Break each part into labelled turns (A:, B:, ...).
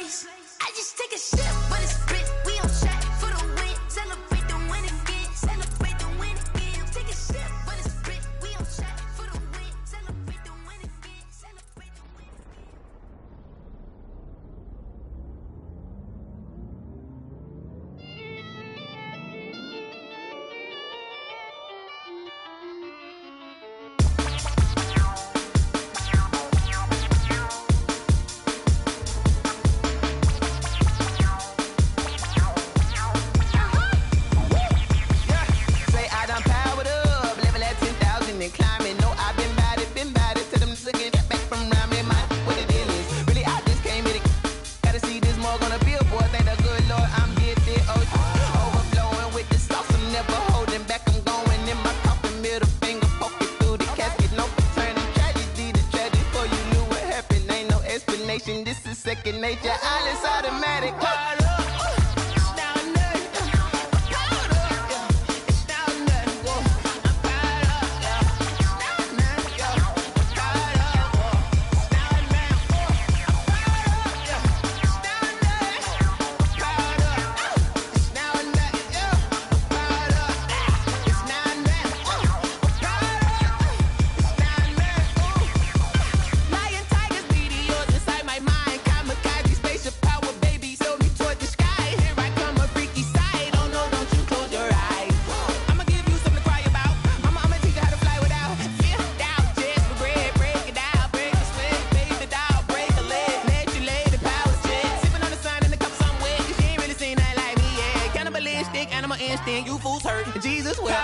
A: place. I just take a sip, but it's split. We on track for the win. Celebrate the win again. Celebrate the win again. Take a sip, but it's split. We on track for the win. Celebrate the win again. Celebrate the win again.
B: This is second nature, all is automatic. Animal instinct, you fools hurt. Jesus will.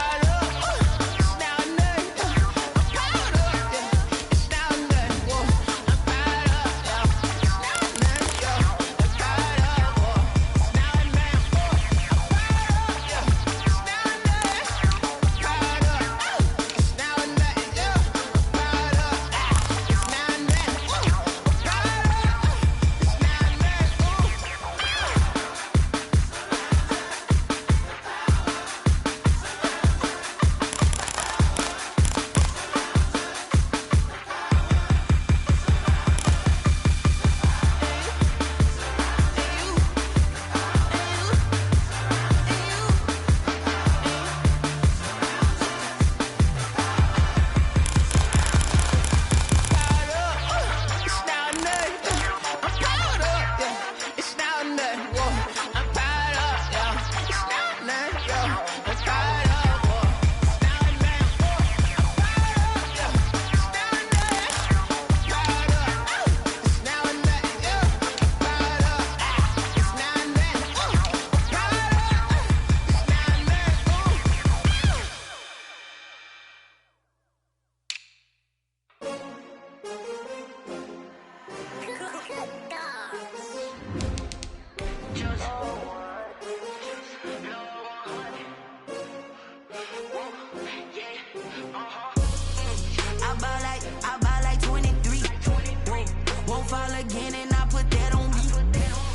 C: Again and I put that on me.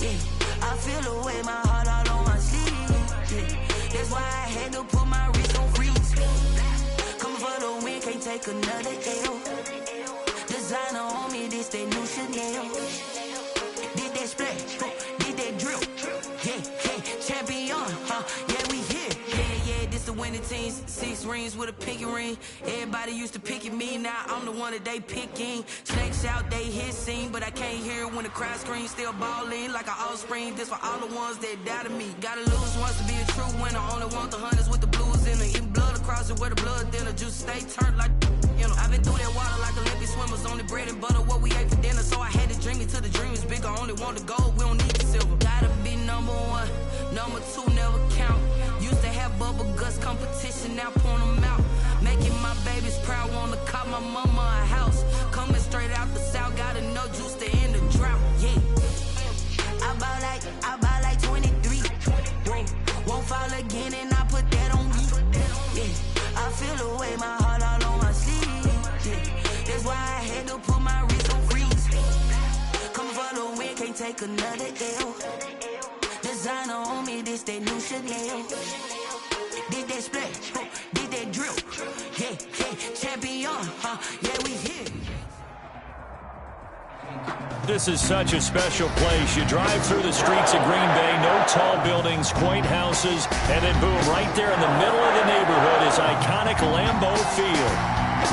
C: Yeah, I feel the way, my heart all on my sleeve. Yeah, that's why I had to put my wrist on freeze. Coming for the win, can't take another L. Designer on me, this that new Chanel. Did that splash, did that drill. Yeah, champion, yeah, we here. Yeah, this the winning teams. 6 rings with a pinky ring. Everybody used to pick at me, now I'm the one that they picking. Snakes out, they hit scene, but I can't hear it when the crowd screams. Still ballin' like an offspring. This for all the ones that doubted me. Gotta lose once to be a true winner. Only want the hunters with the blues in it. Eating blood across it where the blood dinner. Juice stay turned like, you know. I've been through that water like Olympic swimmers. Only bread and butter, what we ate for dinner. So I had to dream it till the dream is bigger. Only want the gold, we don't need the silver. Gotta be number 1, number 2 never count. Used to have bubble guts competition, now point them out. Making my babies proud, wanna call my mama a house. Coming straight out the south, gotta know juice to end the drought. Yeah, I bought like 23. Won't fall again and I put that on me. Yeah, I feel the way, my heart all on my sleeve. Yeah, that's why I had to put my wrist on freeze. Coming for the win, can't take another L. Designer on me, this that new Chanel. Did that splash, did that drill. Yeah, champion, yeah, we here.
D: This is such a special place. You drive through the streets of Green Bay, no tall buildings, quaint houses, and then boom, right there in the middle of the neighborhood is iconic Lambeau Field.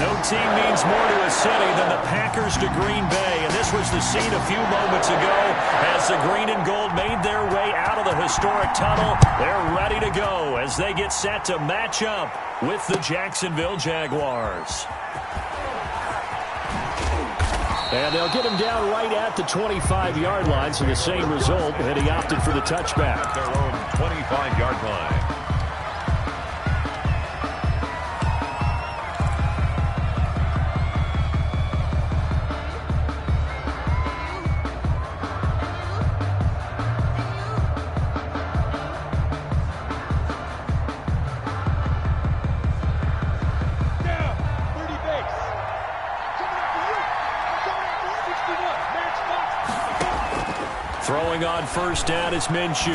D: No team means more to a city than the Packers to Green Bay, and this was the scene a few moments ago as the green and gold made their way out of the historic tunnel. They're ready to go as they get set to match up with the Jacksonville Jaguars. And they'll get him down right at the 25-yard line, so the same result, and he opted for the touchback.
E: Their own 25-yard line.
D: Throwing on first down is Minshew.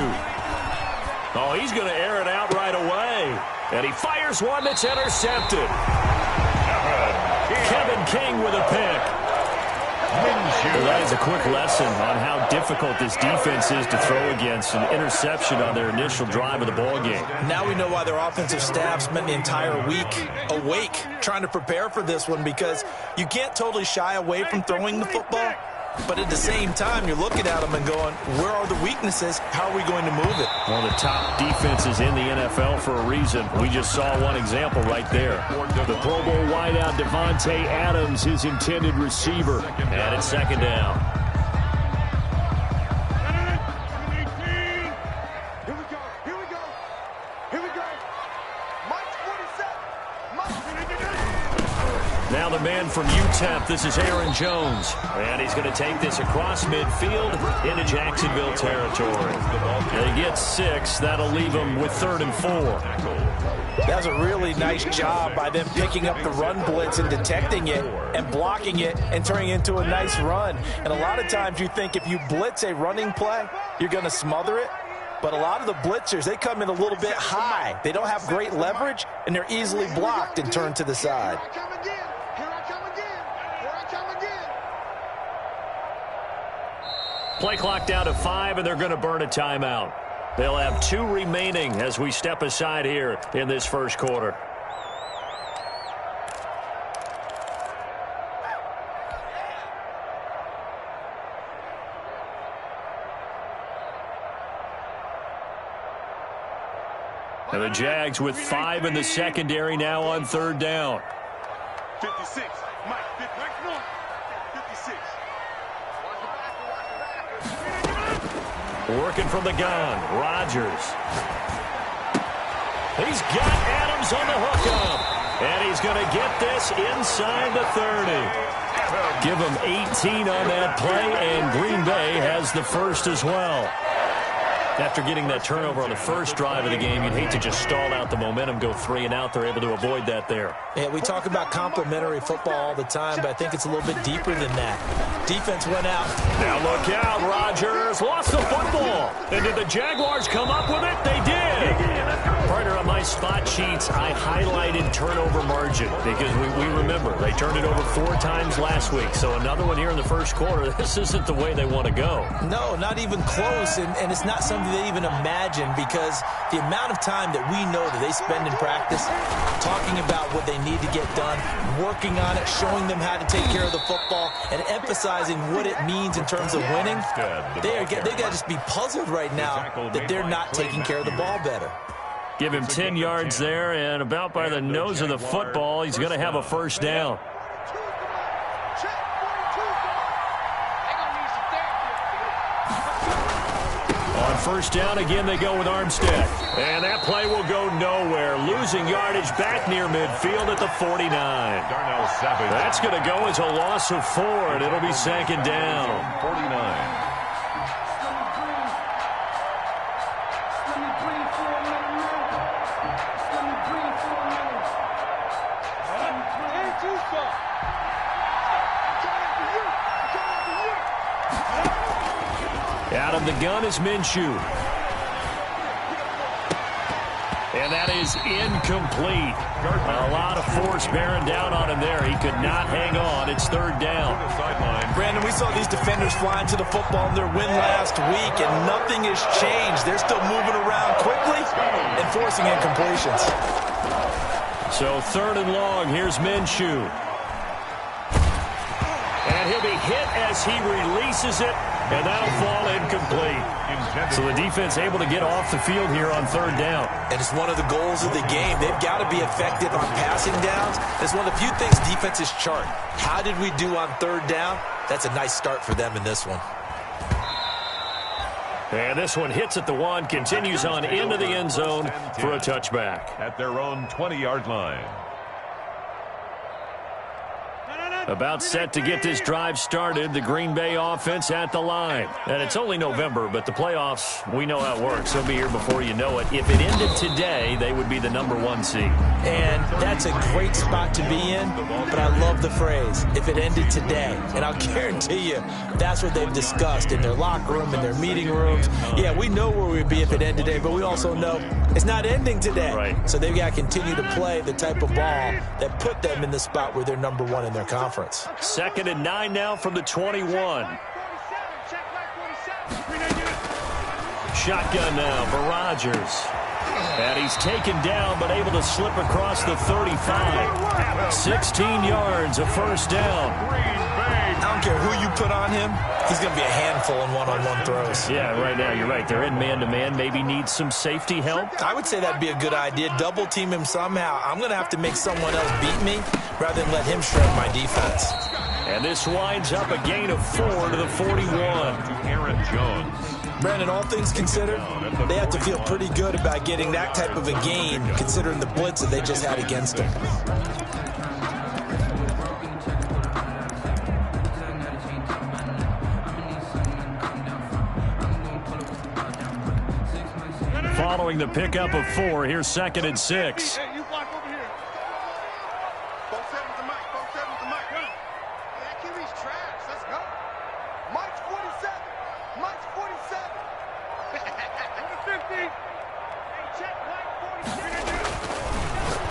D: Oh, he's going to air it out right away. And he fires one that's intercepted. Kevin King with a pick. Well, that is a quick lesson on how difficult this defense is to throw against. An interception on their initial drive of the ballgame.
F: Now we know why their offensive staff spent the entire week awake trying to prepare for this one, because you can't totally shy away from throwing the football. But at the same time, you're looking at them and going, where are the weaknesses? How are we going to move it?
D: One of the top defenses in the NFL for a reason. We just saw one example right there. The Pro Bowl wideout Devontae Adams, his intended receiver. And it's second down. Now the man from UTEP, this is Aaron Jones. And he's going to take this across midfield into Jacksonville territory. They get 6. That'll leave them with 3rd and 4.
F: That was a really nice job by them picking up the run blitz and detecting it and blocking it and turning it into a nice run. And a lot of times you think if you blitz a running play, you're going to smother it. But a lot of the blitzers, they come in a little bit high. They don't have great leverage, and they're easily blocked and turned to the side.
D: Play clock down to 5, and they're going to burn a timeout. They'll have 2 remaining as we step aside here in this first quarter. And the Jags with 5 in the secondary now on 3rd down.
E: 56. Mike, 56.
D: Working from the gun, Rodgers. He's got Adams on the hookup. And he's going to get this inside the 30. Give him 18 on that play, and Green Bay has the first as well. After getting that turnover on the first drive of the game, you'd hate to just stall out the momentum, go 3 and out. They're able to avoid that there.
F: Yeah, we talk about complementary football all the time, but I think it's a little bit deeper than that. Defense went out.
D: Now look out, Rodgers lost the football. And did the Jaguars come up with it? They did. Partner, on my spot sheets, I highlighted turnover margin because we remember they turned it over 4 times last week. So another one here in the first quarter. This isn't the way they want to go.
F: No, not even close, and it's not something they even imagine, because the amount of time that we know that they spend in practice talking about what they need to get done, working on it, showing them how to take care of the football, and emphasizing what it means in terms of winning. They got to just be puzzled right now that they're not taking care of the ball better.
D: Give him 10 yards there, and about by the nose of the football, he's going to have a first down. On first down, again, they go with Armstead. And that play will go nowhere. Losing yardage back near midfield at the 49. That's going to go as a loss of 4, and it'll be second down.
E: 49.
D: Out of the gun is Minshew. And that is incomplete. A lot of force bearing down on him there. He could not hang on. It's 3rd down.
F: Brandon, we saw these defenders flying to the football in their win last week, and nothing has changed. They're still moving around quickly and forcing incompletions.
D: So 3rd and long, here's Minshew. And he'll be hit as he releases it, and that'll fall incomplete. So the defense able to get off the field here on 3rd down.
F: And it's one of the goals of the game. They've got to be effective on passing downs. It's one of the few things defenses chart. How did we do on 3rd down? That's a nice start for them in this one.
D: And this one hits at the 1, continues on into the end zone for a touchback.
E: At their own 20-yard line.
D: About set to get this drive started, the Green Bay offense at the line. And it's only November, but the playoffs, we know how it works. They'll be here before you know it. If it ended today, they would be the #1 seed.
F: And that's a great spot to be in, but I love the phrase, if it ended today. And I'll guarantee you, that's what they've discussed in their locker room, in their meeting rooms. Yeah, we know where we'd be if it ended today, but we also know it's not ending today.
D: Right.
F: So they've got to continue to play the type of ball that put them in the spot where they're #1 in their conference.
D: 2nd and 9 now from the 21. Shotgun now for Rodgers. And he's taken down, but able to slip across the 35. 16 yards, a 1st down.
F: I don't care who you put on him, he's going to be a handful in one-on-one throws.
D: Yeah, right now, you're right. They're in man-to-man. Maybe needs some safety help.
F: I would say that'd be a good idea. Double team him somehow. I'm going to have to make someone else beat me rather than let him shred my defense.
D: And this winds up a gain of 4 to the 41.
E: Aaron Jones.
F: Brandon, all things considered, they have to feel pretty good about getting that type of a gain considering the blitz that they just had against them.
D: Following the pickup of 4, here's 2nd and 6.
E: Hey, you block over here. 47's the mic. 47's the mic.
G: That QB's trash. Let's go. Mike's 47. Mike's 47.
E: Number 50. Hey, check Mike 47.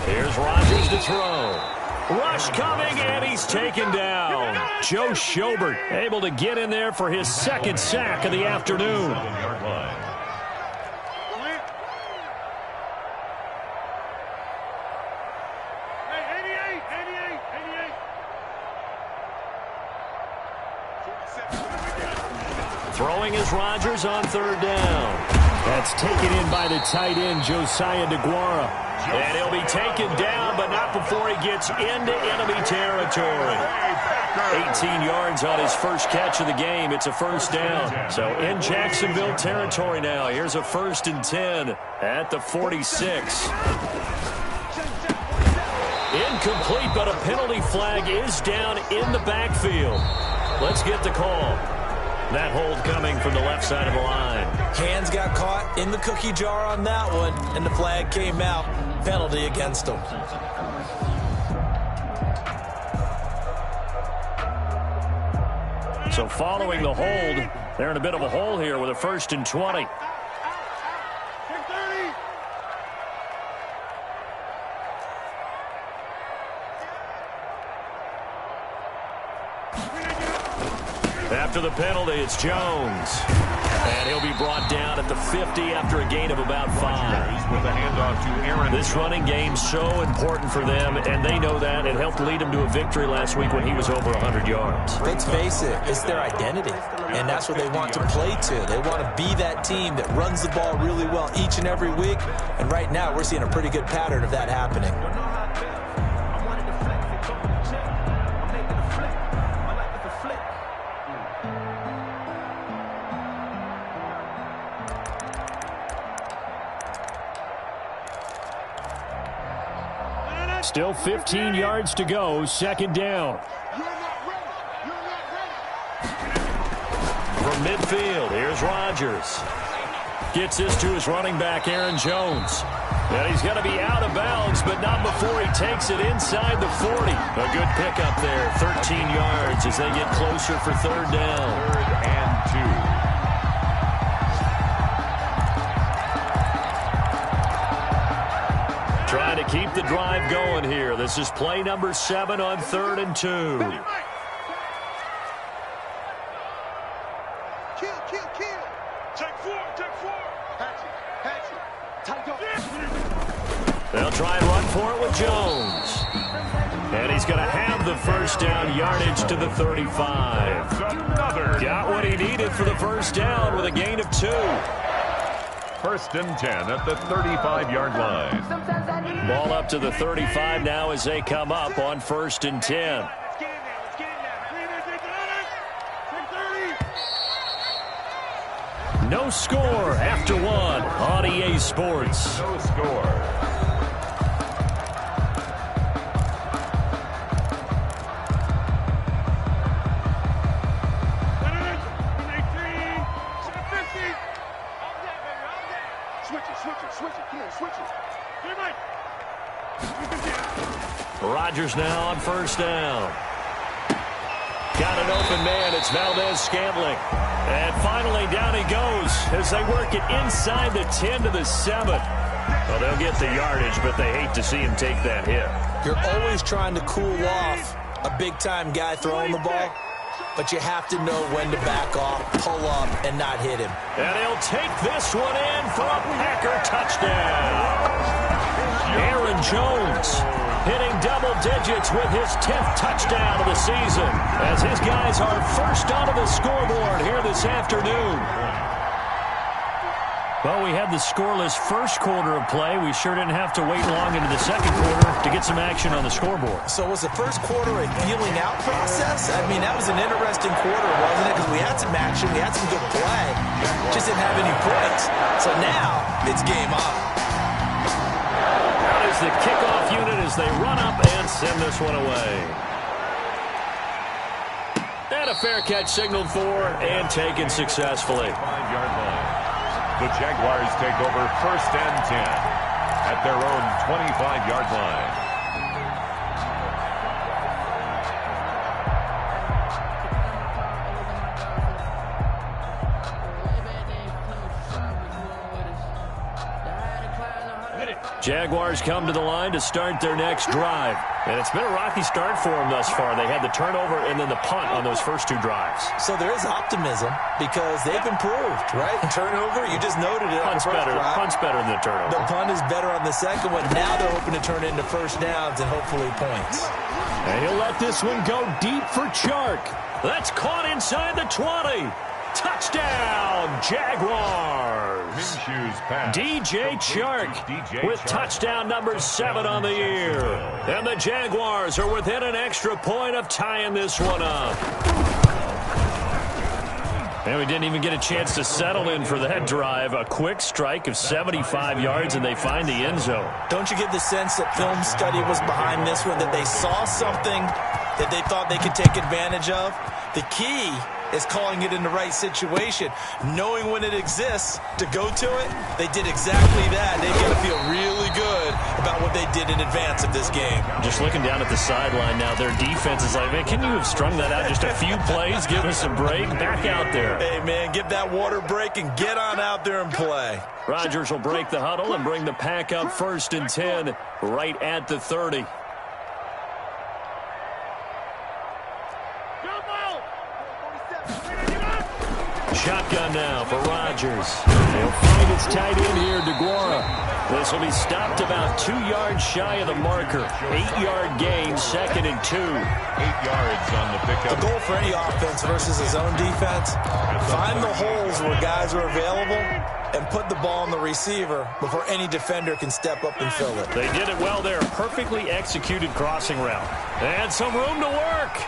D: Here's Rodgers to throw. Rush coming, and he's taken down. Joe Schobert able to get in there for his 2nd sack of the afternoon.
E: 7-yard line.
D: Throwing is Rodgers on 3rd down. That's taken in by the tight end, Josiah DeGuara. And he'll be taken down, but not before he gets into enemy territory. 18 yards on his first catch of the game. It's a 1st down. So in Jacksonville territory now. Here's a 1st and 10 at the 46. Incomplete, but a penalty flag is down in the backfield. Let's get the call. That hold coming from the left side of the line.
F: Hands got caught in the cookie jar on that one, and the flag came out. Penalty against them.
D: So following the hold, they're in a bit of a hole here with a 1st and 20. After the penalty, it's Jones. And he'll be brought down at the 50 after a gain of about 5.
E: With a handoff to Aaron.
D: This running game's so important for them, and they know that. It helped lead them to a victory last week when he was over 100 yards.
F: Let's face it, it's their identity, and that's what they want to play to. They want to be that team that runs the ball really well each and every week, and right now we're seeing a pretty good pattern of that happening.
D: Still 15 yards to go, 2nd down. From midfield, here's Rodgers. Gets this to his running back, Aaron Jones. And he's going to be out of bounds, but not before he takes it inside the 40. A good pickup there, 13 yards as they get closer for 3rd down.
E: 3rd and 2.
D: Trying to keep the drive going here. This is play number 7 on 3rd and 2.
E: Check four.
G: Hatchet. Tight up.
D: They'll try and run for it with Jones. And he's going to have the first down, yardage to the 35.
E: Another.
D: Got what he needed for the first down with a gain of 2.
E: 1st and 10 at the 35-yard line.
D: Ball up to the 35 now as they come up on 1st and 10.
E: Let's get in there.
D: No score after 1 on EA Sports.
E: No score.
G: Switch it. Come on, switch it.
D: Rodgers now on 1st down. Got an open man. It's Valdez-Scantling. And finally down he goes as they work it inside the 10 to the 7. Well, they'll get the yardage, but they hate to see him take that hit.
F: You're always trying to cool off a big-time guy throwing the ball, but you have to know when to back off, pull up, and not hit him.
D: And he'll take this one in for a Packer touchdown. Aaron Jones hitting double digits with his 10th touchdown of the season as his guys are first onto the scoreboard here this afternoon. Well, we had the scoreless first quarter of play. We sure didn't have to wait long into the second quarter to get some action on the scoreboard.
F: So was the first quarter a feeling out process? I mean, that was an interesting quarter, wasn't it? Because we had some action, we had some good play, just didn't have any points. So now it's game on.
D: That is the kickoff unit as they run up and send this one away. And a fair catch signaled for and taken successfully.
E: 5-yard line. The Jaguars take over 1st and 10 at their own 25-yard line.
D: Jaguars come to the line to start their next drive. And it's been a rocky start for them thus far. They had the turnover and then the punt on those first 2 drives.
F: So there is optimism because they've improved, right? Turnover, you just noted it.
D: Punt's better than the turnover.
F: The punt is better on the second one. Now they're hoping to turn into first downs and hopefully points.
D: And he'll let this one go deep for Chark. That's caught inside the 20. Touchdown, Jaguars. DJ Chark with touchdown number 7 on the year. And the Jaguars are within an extra point of tying this one up. And we didn't even get a chance to settle in for that drive. A quick strike of 75 yards, and they find the end zone.
F: Don't you get the sense that film study was behind this one, that they saw something that they thought they could take advantage of? The key is calling it in the right situation, knowing when it exists to go to it. They did exactly that. They've got to feel really good about what they did in advance of this game.
D: Just looking down at the sideline now, their defense is like, man, can you have strung that out just a few plays? Give us a break. Back out there.
F: Hey, man, give that water break and get on out there and play.
D: Rodgers will break the huddle and bring the pack up 1st and 10 right at the 30. Shotgun now for Rodgers. He'll find his tight end here, DeGuara. This will be stopped about 2 yards shy of the marker. 8-yard gain, 2nd and 2.
E: 8 yards on the pickup.
F: The goal for any offense versus his own defense, find the holes where guys are available and put the ball on the receiver before any defender can step up and fill it.
D: They did it well there. Perfectly executed crossing route. And some room to work.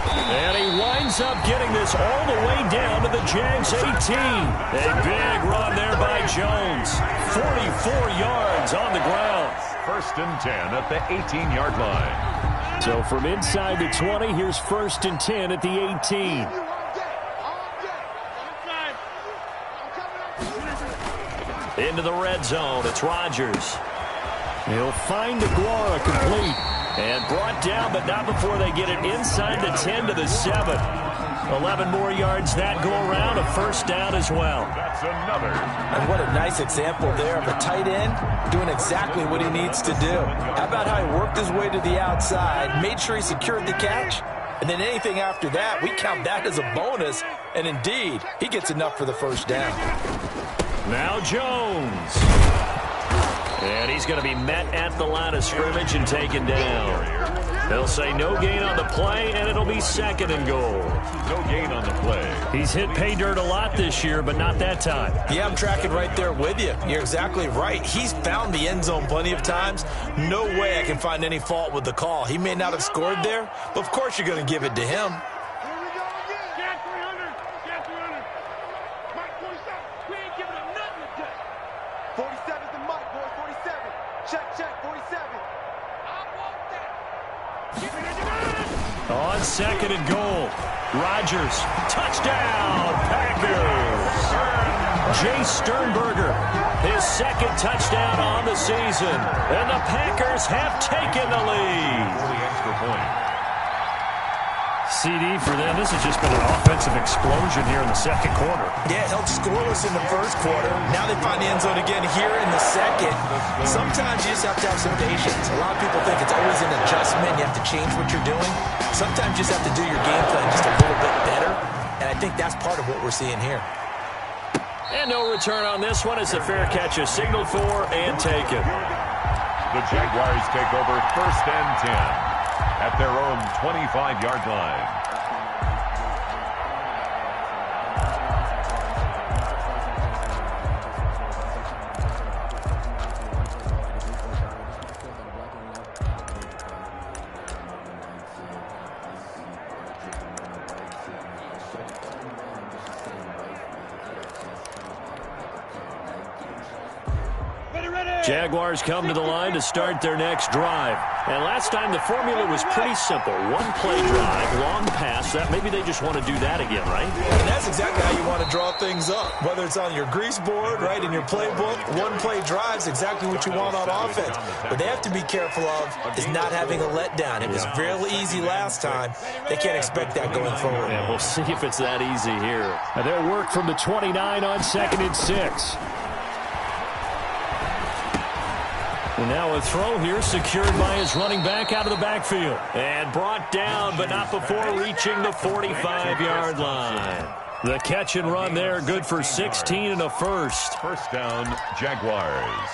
D: And he winds up getting this all the way down to the Jags 18. A big run there by Jones. 44 yards on the ground.
E: 1st and 10 at the 18-yard line.
D: So from inside the 20, here's 1st and 10 at the 18. Into the red zone, it's Rodgers. He'll find DeGuara complete. And brought down, but not before they get it inside the 10 to the 7. 11 more yards that go around, a first down as well.
E: That's another.
F: And what a nice example there of a tight end doing exactly what he needs to do. How about how he worked his way to the outside, made sure he secured the catch, and then anything after that, we count that as a bonus And indeed, he gets enough for the first down.
D: Now Jones. And he's going to be met at the line of scrimmage and taken down. They'll say no gain on the play, and it'll be 2nd and goal.
E: No gain on the play.
D: He's hit pay dirt a lot this year, but not that time.
F: Yeah, I'm tracking right there with you. You're exactly right. He's found the end zone plenty of times. No way I can find any fault with the call. He may not have scored there, but of course you're going to give it to him.
G: Here we go again. Jack 300. Jack 300. Mike 47. We ain't giving him nothing today. 47's the Mike, boy. 47. Check, 47. I want that. Give me the
D: On 2nd and goal, Rodgers, touchdown, Packers. Jay Sternberger, his 2nd touchdown on the season, and the Packers have taken the lead.
E: For the extra point.
D: CD for them. This has just been an offensive explosion here in the 2nd quarter.
F: Yeah, held scoreless in the 1st quarter. Now they find the end zone again here in the 2nd. Sometimes you just have to have some patience. A lot of people think it's always an adjustment. You have to change what you're doing. Sometimes you just have to do your game plan just a little bit better. And I think that's part of what we're seeing here.
D: And no return on this one as the fair catch is signaled for and taken.
E: The Jaguars take over 1st and 10 at their own 25-yard line.
D: Jaguars come to the line to start their next drive. And last time the formula was pretty simple. 1-play drive, long pass. That maybe they just want to do that again, right?
F: And that's exactly how you want to draw things up. Whether it's on your grease board, right, in your playbook, 1-play drive is exactly what you want on offense. What they have to be careful of is not having a letdown. It was fairly easy last time. They can't expect that going forward.
D: Yeah, we'll see if it's that easy here. And their work from the 29 on 2nd and 6. And now a throw here secured by his running back out of the backfield. And brought down, but not before reaching the 45-yard line. The catch and run there, good for 16 and a first.
E: First down, Jaguars.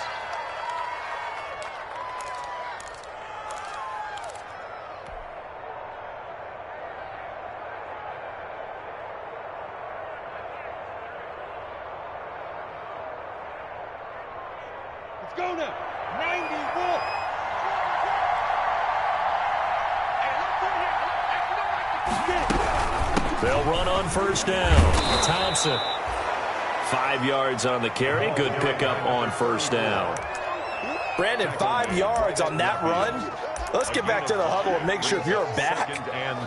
G: Let's go now. 90 Wolf.
D: They'll run on first down. Thompson. 5 yards on the carry. Good pickup on first down.
F: Brandon, 5 yards on that run. Let's get back to the huddle and make sure if you're a back,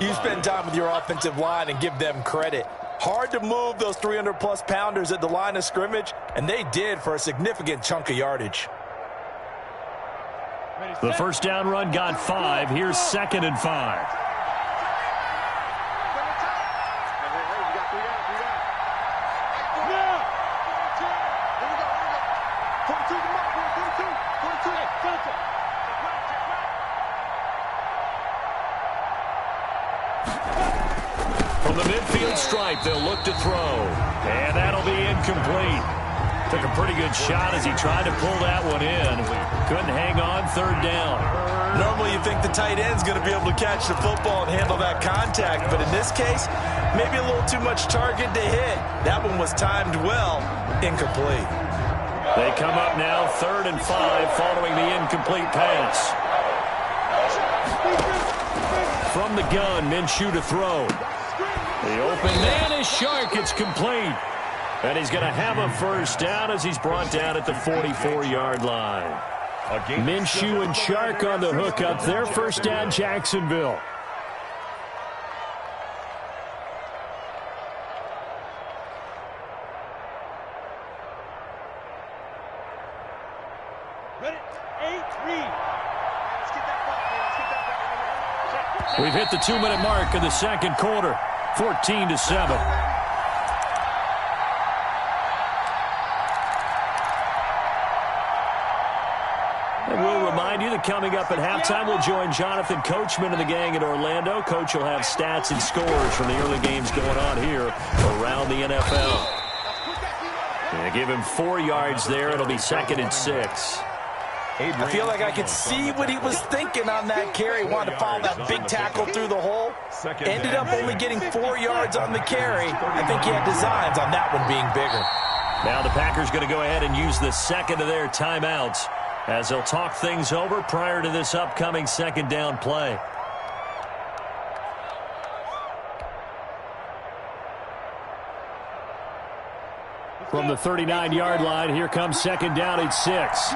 F: you spend time with your offensive line and give them credit. Hard to move those 300-plus pounders at the line of scrimmage, and they did for a significant chunk of yardage.
D: The first down run got 5. Here's 2nd and 5. From the midfield stripe, they'll look to throw. And that'll be incomplete. Took a pretty good shot as he tried to pull that one in. Couldn't hang on, 3rd down.
F: Normally you think the tight end's going to be able to catch the football and handle that contact, but in this case, maybe a little too much target to hit. That one was timed well, incomplete.
D: They come up now 3rd and 5 following the incomplete pass. From the gun, Minshew to throw. The open man is Shark. It's complete. And he's going to have a first down as he's brought down at the 44-yard line. Minshew and Shark on the hookup. Their first down, Jacksonville.
G: Ready? 8-3.
D: We've hit the 2-minute mark of the 2nd quarter. 14-7. And we'll remind you the coming up at halftime. We'll join Jonathan Coachman and the gang in Orlando. Coach will have stats and scores from the early games going on here around the NFL. And give him 4 yards there. It'll be 2nd and 6.
F: I feel like I could see what he was thinking on that carry. Wanted to follow that big tackle through the hole. Ended up only getting 4 yards on the carry. I think he had designs on that one being bigger.
D: Now the Packers going to go ahead and use the second of their timeouts as they'll talk things over prior to this upcoming 2nd down play. From the 39-yard line, here comes 2nd down and 6.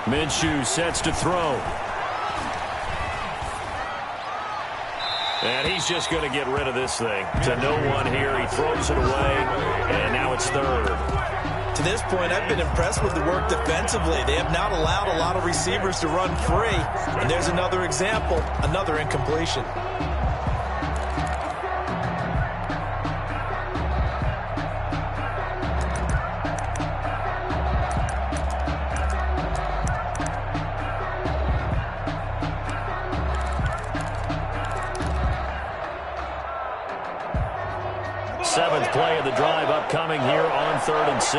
D: Minshew sets to throw. And he's just going to get rid of this thing. To no one here. He throws it away, and now it's 3rd.
F: To this point, I've been impressed with the work defensively. They have not allowed a lot of receivers to run free. And there's another example, another incompletion.
D: Seventh play of the drive upcoming here on 3rd and 6.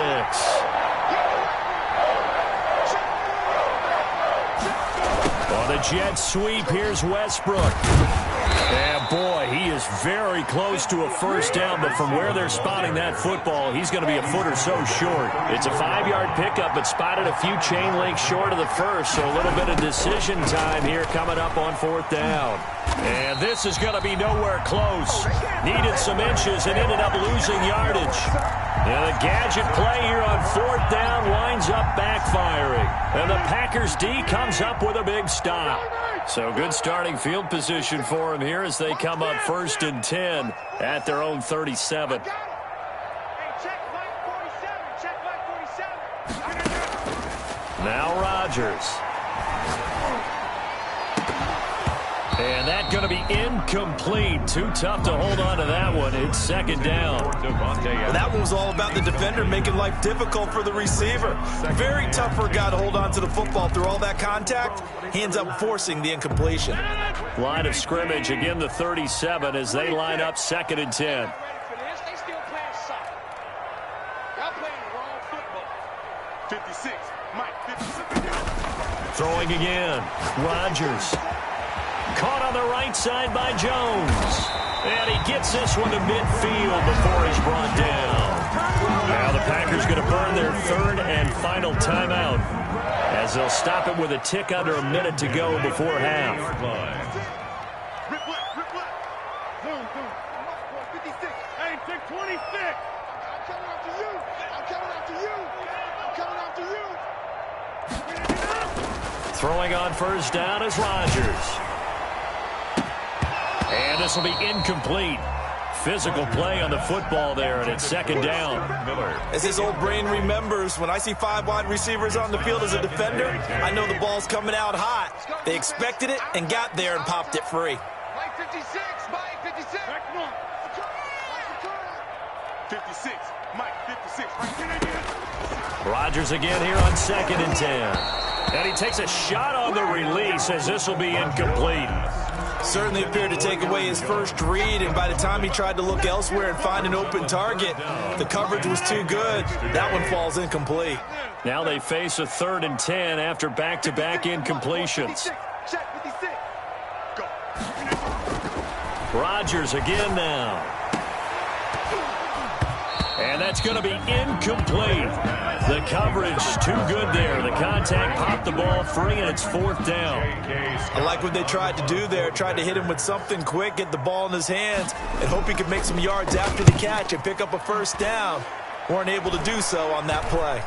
D: On the jet sweep, here's Westbrook. And boy, he is very close to a first down, but from where they're spotting that football, he's going to be a foot or so short. It's a 5-yard pickup, but spotted a few chain links short of the first, so a little bit of decision time here coming up on 4th down. And this is going to be nowhere close. Needed some inches and ended up losing yardage. And the gadget play here on 4th down winds up backfiring. And the Packers D comes up with a big stop. So good starting field position for him here as they come up 1st and 10 at their own 37. Now Rodgers. And that's going to be incomplete. Too tough to hold on to that one. It's 2nd down.
F: Well, that one was all about the defender making life difficult for the receiver. Very tough for a guy to hold on to the football through all that contact. He ends up forcing the incompletion.
D: Line of scrimmage, again the 37 as they line up 2nd and 10. Throwing again. Rodgers. Caught on the right side by Jones. And he gets this one to midfield before he's brought down. Now the Packers going to burn their 3rd and final timeout as they'll stop it with a tick under a minute to go before half.
G: Hey, pick 26. I'm coming after you. I'm coming after you. I'm coming after you.
D: Throwing on 1st down is Rodgers. And this will be incomplete. Physical play on the football there, and it's 2nd down.
F: As his old brain remembers, when I see 5 wide receivers on the field as a defender, I know the ball's coming out hot. They expected it and got there and popped it free.
G: Mike 56, Mike 56. Back one. 56, Mike 56.
D: Rodgers again here on 2nd and 10. And he takes a shot on the release as this will be incomplete.
F: Certainly appeared to take away his first read, and by the time he tried to look elsewhere and find an open target, the coverage was too good. That one falls incomplete.
D: Now they face a 3rd and 10 after back-to-back incompletions. Rodgers again now. And that's going to be incomplete. The coverage too good there. The contact popped the ball free, and it's 4th down.
F: I like what they tried to do there. Tried to hit him with something quick, get the ball in his hands, and hope he could make some yards after the catch and pick up a 1st down. Weren't able to do so on that play.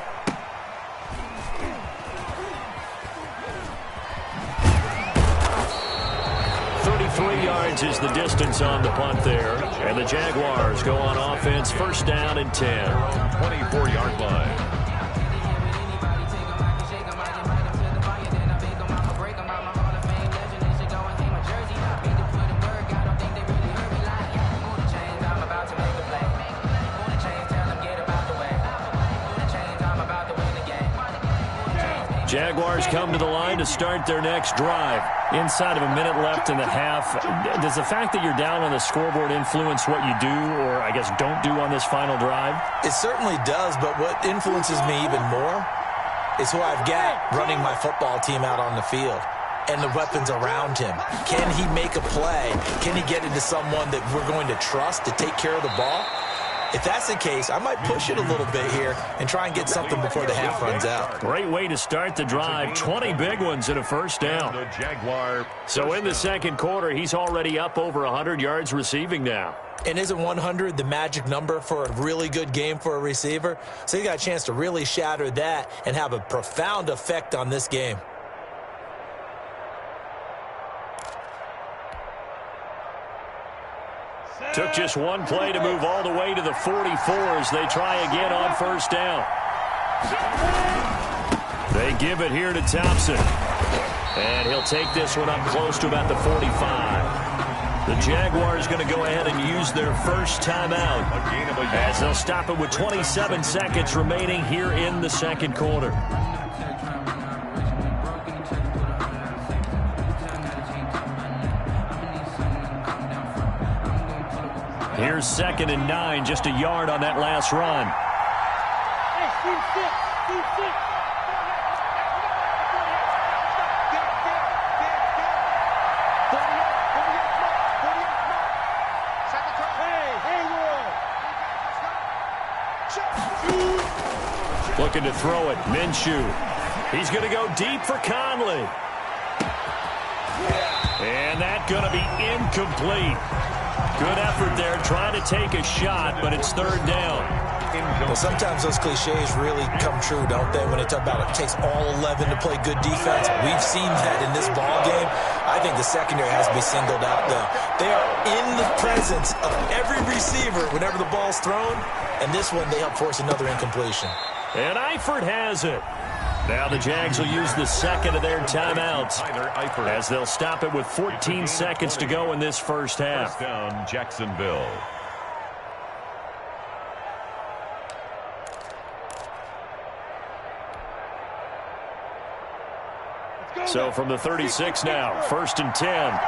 D: Yards is the distance on the punt there. And the Jaguars go on offense 1st down and 10.
E: 24-yard line.
D: Jaguars come to the line to start their next drive. Inside of a minute left in the half, does the fact that you're down on the scoreboard influence what you do, or I guess don't do on this final drive?
F: It certainly does, but what influences me even more is who I've got running my football team out on the field and the weapons around him. Can he make a play? Can he get into someone that we're going to trust to take care of the ball? If that's the case, I might push it a little bit here and try and get something before the half runs out.
D: Great way to start the drive. 20 big ones and a first down. So in the second quarter, he's already up over 100 yards receiving now.
F: And isn't 100 the magic number for a really good game for a receiver? So you got a chance to really shatter that and have a profound effect on this game.
D: Took just one play to move all the way to the 44 as they try again on first down. They give it here to Thompson. And he'll take this one up close to about the 45. The Jaguars going to go ahead and use their first timeout as they'll stop it with 27 seconds remaining here in the second quarter. Here's 2nd and 9, just a yard on that last run. Looking to throw it, Minshew. He's going to go deep for Conley. And that's going to be incomplete. Good effort there, trying to take a shot, but it's 3rd down.
F: Well, sometimes those cliches really come true, don't they? When they talk about it takes all 11 to play good defense. We've seen that in this ball game. I think the secondary has to be singled out, though. They are in the presence of every receiver whenever the ball's thrown, and this one they help force another incompletion.
D: And Eifert has it. Now the Jags will use the second of their timeouts as they'll stop it with 14 seconds to go in this first half.
E: First down, Jacksonville.
D: So from the 36 now, 1st and 10.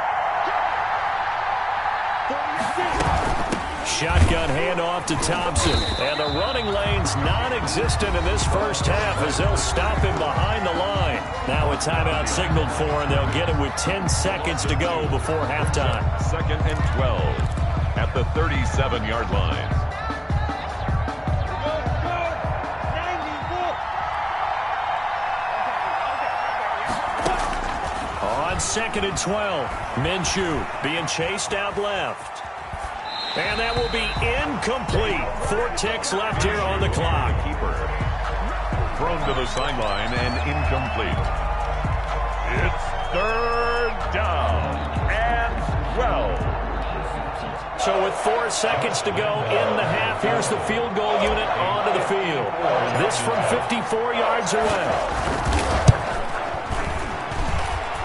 D: Shotgun handoff to Thompson. And the running lane's non-existent in this first half as they'll stop him behind the line. Now a timeout signaled for, and they'll get it with 10 seconds to go before halftime.
E: 2nd and 12 at the 37-yard line.
D: On 2nd and 12, Minshew being chased out left. And that will be incomplete. 4 ticks left here on the clock.
E: Keeper thrown to the sideline and incomplete. It's 3rd down and 12.
D: So with 4 seconds to go in the half, here's the field goal unit onto the field. This from 54 yards away.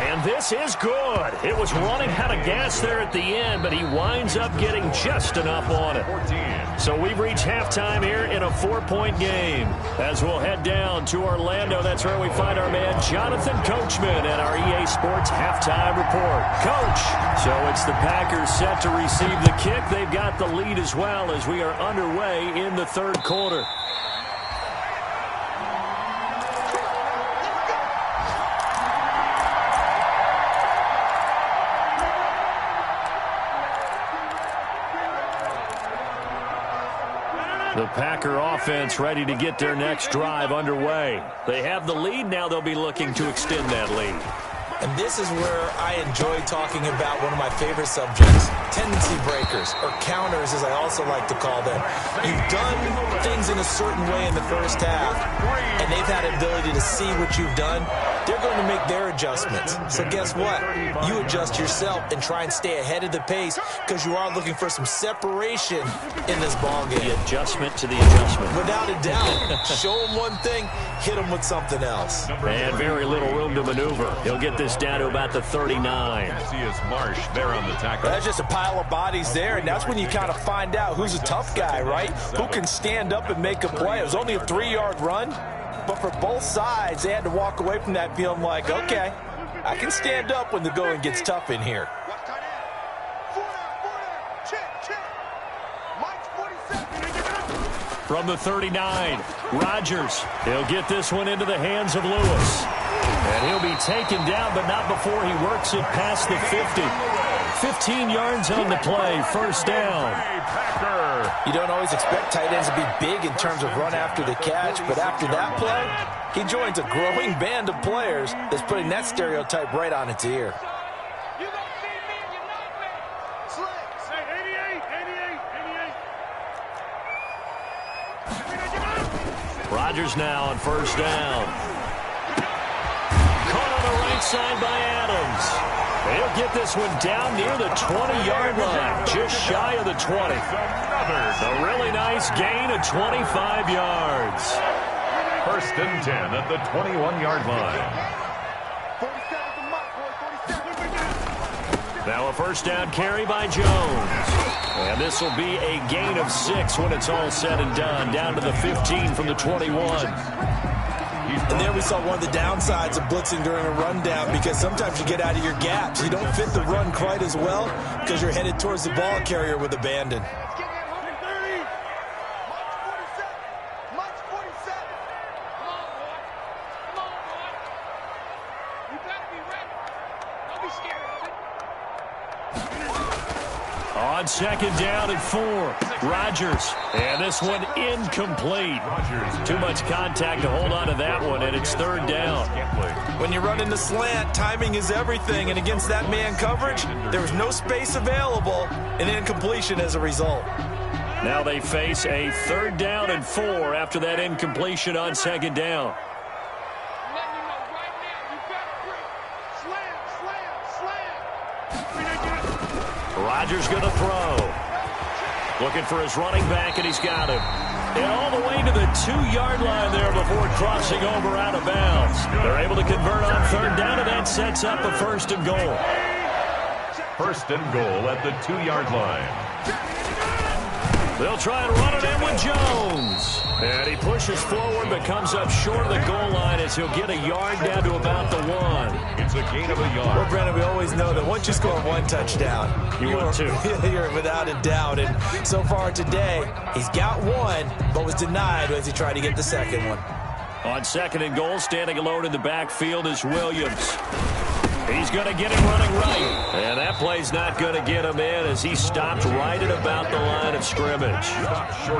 D: And this is good. It was running out of gas there at the end, but he winds up getting just enough on it. So we've reached halftime here in a 4-point game. As we'll head down to Orlando, that's where we find our man Jonathan Coachman at our EA Sports Halftime Report. Coach, so it's the Packers set to receive the kick. They've got the lead as well as we are underway in the 3rd quarter. The Packer offense ready to get their next drive underway. They have the lead. Now they'll be looking to extend that lead.
F: And this is where I enjoy talking about one of my favorite subjects, tendency breakers, or counters as I also like to call them. You've done things in a certain way in the first half, and they've had the ability to see what you've done. They're going to make their adjustments. So guess what? You adjust yourself and try and stay ahead of the pace because you are looking for some separation in this ball game.
D: The adjustment to the adjustment.
F: Without a doubt. Show them one thing, hit them with something else.
D: And very little room to maneuver. He'll get this down to about the 39.
E: Marsh there on the tackle.
F: That's just a pile of bodies there, and that's when you kind of find out who's a tough guy, right? Who can stand up and make a play. It was only a 3-yard run, But for both sides, they had to walk away from that feeling like, okay, I can stand up when the going gets tough in here.
D: From the 39, Rodgers. He'll get this one into the hands of Lewis. And he'll be taken down, but not before he works it past the 50. 15 yards on the play, first down.
F: You don't always expect tight ends to be big in terms of run after the catch, but after that play, he joins a growing band of players that's putting that stereotype right on its ear.
D: Rodgers now on first down. Caught on the right side by Adams. They'll get this one down near the 20-yard line, just shy of the 20. A really nice gain of 25 yards.
E: First and 10 at the 21-yard line.
D: Now a first down carry by Jones. And this will be a gain of 6 when it's all said and done, down to the 15 from the 21.
F: And there we saw one of the downsides of blitzing during a rundown, because sometimes you get out of your gaps. You don't fit the run quite as well because you're headed towards the ball carrier with abandon.
D: On second down and 4, Rodgers. And this one incomplete. Too much contact to hold on to that one, and it's third down.
F: When you run in the slant, timing is everything, and against that man coverage, there was no space available, and incompletion as a result.
D: Now they face a third down and 4 after that incompletion on second down. Rodgers going to throw. Looking for his running back, and he's got him. And all the way to the 2-yard line there before crossing over out of bounds. They're able to convert on third down, and that sets up a first and goal.
E: First and goal at the 2-yard line.
D: They'll try and run it in with Jones. And he pushes forward but comes up short of the goal line as he'll get a yard down to about the 1.
E: It's a gain of a yard.
F: Well, Brandon, we always know that once you score one touchdown,
D: you're 2.
F: You're without a doubt. And so far today, he's got one, but was denied as he tried to get the second one.
D: On second and goal, standing alone in the backfield is Williams. He's going to get him running right. And that play's not going to get him in as he stopped right at about the line of scrimmage.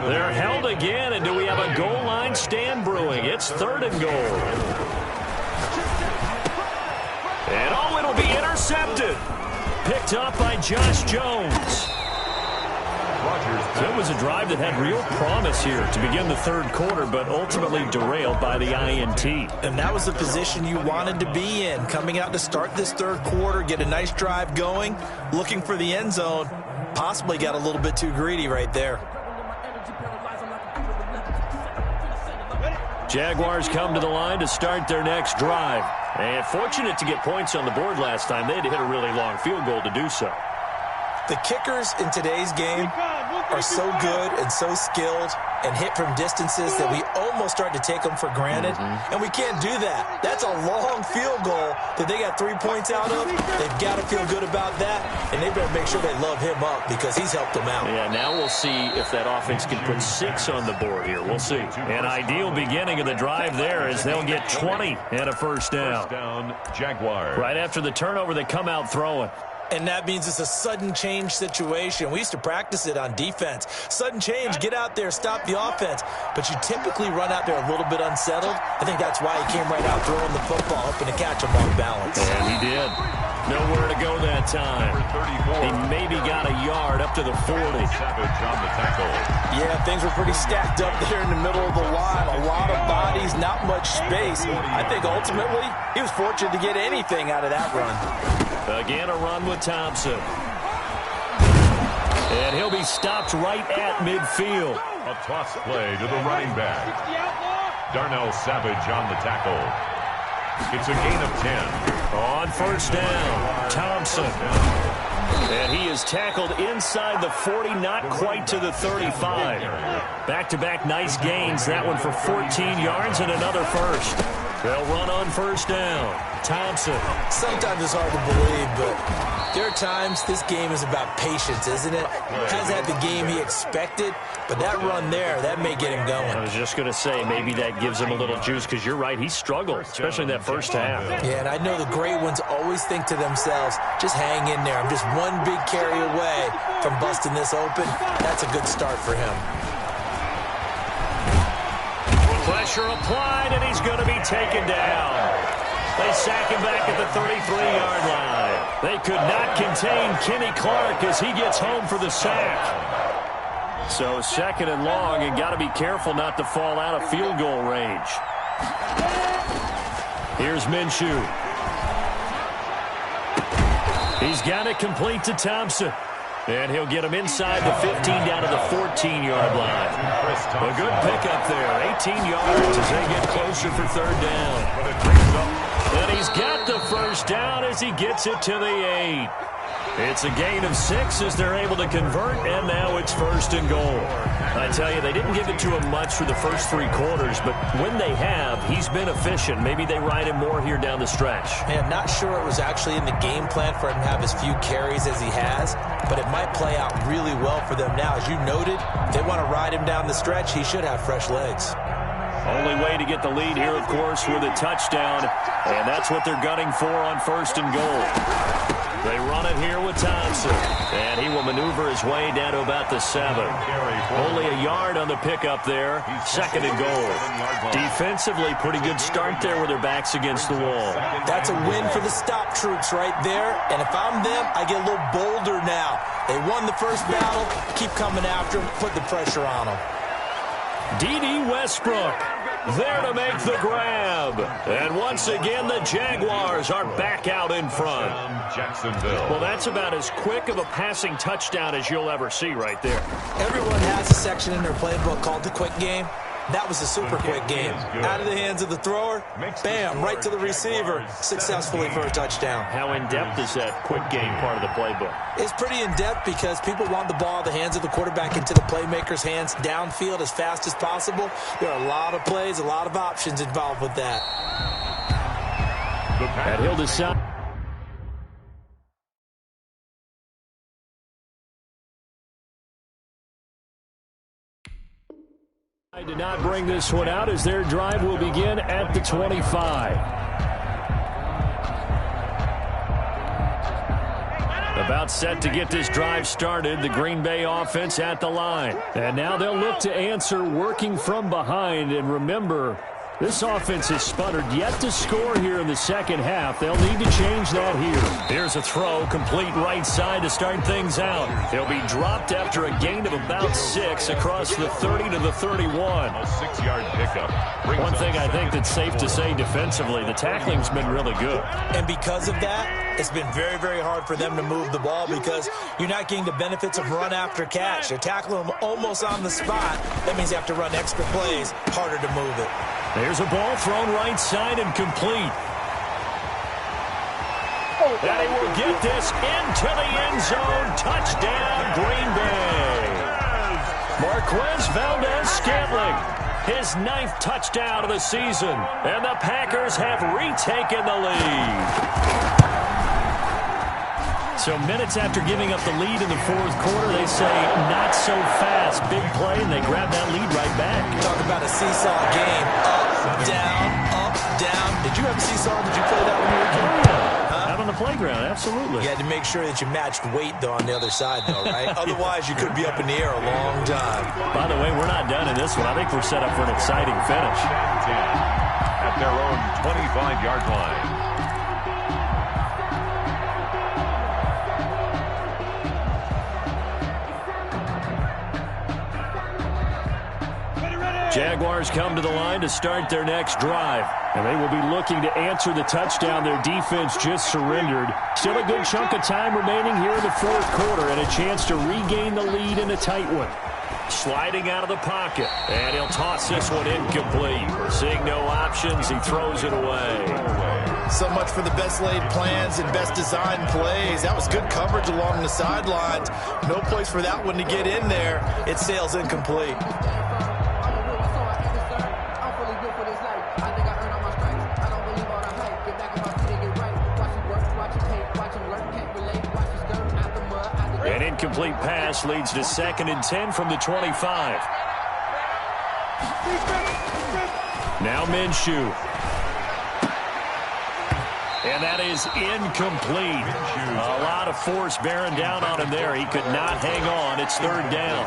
D: They're held again, and do we have a goal line stand brewing? It's third and goal. And it'll be intercepted. Picked up by Josh Jones. It was a drive that had real promise here to begin the third quarter, but ultimately derailed by the INT.
F: And that was the position you wanted to be in, coming out to start this third quarter, get a nice drive going, looking for the end zone. Possibly got a little bit too greedy right there.
D: Jaguars come to the line to start their next drive. And fortunate to get points on the board last time. They had to hit a really long field goal to do so.
F: The kickers in today's game are so good and so skilled and hit from distances that we almost start to take them for granted. And we can't do that. That's a long field goal that they got 3 points out of. They've got to feel good about that, and they better make sure they love him up because he's helped them out.
D: Yeah, now we'll see if that offense can put 6 on the board here. We'll see. An ideal beginning of the drive there as they'll get 20 and a first down.
E: First down, Jaguars.
D: Right after the turnover, they come out throwing.
F: And that means it's a sudden change situation. We used to practice it on defense. Sudden change, get out there, stop the offense. But you typically run out there a little bit unsettled. I think that's why he came right out throwing the football, hoping to catch him off balance.
D: And he did. Nowhere to go that time. He maybe got a yard up to the 40.
E: Savage on the tackle.
F: Yeah, things were pretty stacked up there in the middle of the line. A lot of bodies, not much space. I think ultimately he was fortunate to get anything out of that run.
D: Again, a run with Thompson. And he'll be stopped right at midfield.
E: A toss play to the running back. Darnell Savage on the tackle. It's a gain of 10.
D: On first down, Thompson. And he is tackled inside the 40, not quite to the 35. Back-to-back nice gains. That one for 14 yards and another first. They'll run on first down. Thompson.
F: Sometimes it's hard to believe, but there are times this game is about patience, isn't it? Hasn't had the game he expected, but that run there, that may get him going.
D: I was just going to say, maybe that gives him a little juice, because you're right, he struggled, especially in that first half.
F: Yeah, and I know the great ones always think to themselves, just hang in there. I'm just one big carry away from busting this open. That's a good start for him.
D: Pressure applied, and he's going to be taken down. They sack him back at the 33-yard line. They could not contain Kenny Clark as he gets home for the sack. So second and long, and got to be careful not to fall out of field goal range. Here's Minshew. He's got it complete to Thompson. And he'll get him inside the 15 down to the 14-yard line. A good pickup there. 18 yards as they get closer for third down. And he's got the first down as he gets it to the 8. It's a gain of 6 as they're able to convert, and now it's first and goal. I tell you, they didn't give it to him much for the first 3 quarters, but when they have, he's been efficient. Maybe they ride him more here down the stretch.
F: Man, not sure it was actually in the game plan for him to have as few carries as he has, but it might play out really well for them now. As you noted, if they want to ride him down the stretch, he should have fresh legs.
D: Only way to get the lead here, of course, with a touchdown, and that's what they're gunning for on first and goal. They run it here with Thompson, and he will maneuver his way down to about the 7. Only a yard on the pickup there, second and goal. Defensively, pretty good start there with their backs against the wall.
F: That's a win for the stop troops right there, and if I'm them, I get a little bolder now. They won the first battle, keep coming after them, put the pressure on them.
D: D.D. Westbrook there to make the grab. And once again, the Jaguars are back out in front. Well, that's about as quick of a passing touchdown as you'll ever see right there.
F: Everyone has a section in their playbook called the quick game. That was a super quick game. Out of the hands of the thrower, bam, right to the receiver, successfully for a touchdown.
D: How in-depth is that quick game part of the playbook?
F: It's pretty in-depth because people want the ball in the hands of the quarterback into the playmaker's hands downfield as fast as possible. There are a lot of plays, a lot of options involved with that.
D: And he'll decide. Did not bring this one out as their drive will begin at the 25. About set to get this drive started, the Green Bay offense at the line. And now they'll look to answer working from behind. And remember, this offense has sputtered yet to score here in the second half. They'll need to change that here. Here's a throw, complete right side to start things out. He'll be dropped after a gain of about 6 across the 30 to the 31.
E: A 6-yard pickup.
D: One thing I think that's safe to say defensively, the tackling's been really good.
F: And because of that, it's been very, very hard for them to move the ball because you're not getting the benefits of run after catch. They're tackling them almost on the spot. That means you have to run extra plays, harder to move it.
D: There's a ball thrown right side and complete. And he will get this into the end zone. Touchdown, Green Bay. Marquez Valdez-Scantling, his 9th touchdown of the season. And the Packers have retaken the lead. So minutes after giving up the lead in the fourth quarter, they say, not so fast. Big play, and they grab that lead right back.
F: Talk about a seesaw game. Up, down, up, down. Did you have a seesaw? Did you play that when you were a kid?
D: Huh? Out on the playground, absolutely.
F: You had to make sure that you matched weight, though, on the other side, though, right? Otherwise, you could be up in the air a long time.
D: By the way, we're not done in this one. I think we're set up for an exciting finish.
E: At their own 25-yard line.
D: Jaguars come to the line to start their next drive. And they will be looking to answer the touchdown their defense just surrendered. Still a good chunk of time remaining here in the fourth quarter and a chance to regain the lead in a tight one. sliding out of the pocket. And he'll toss this one incomplete. Seeing no options, he throws it away.
F: So much for the best laid plans and best designed plays. That was good coverage along the sidelines. No place for that one to get in there. It sails incomplete.
D: An incomplete pass leads to 2nd and 10 from the 25. Now Minshew. And that is incomplete. A lot of force bearing down on him there. He could not hang on. It's 3rd down.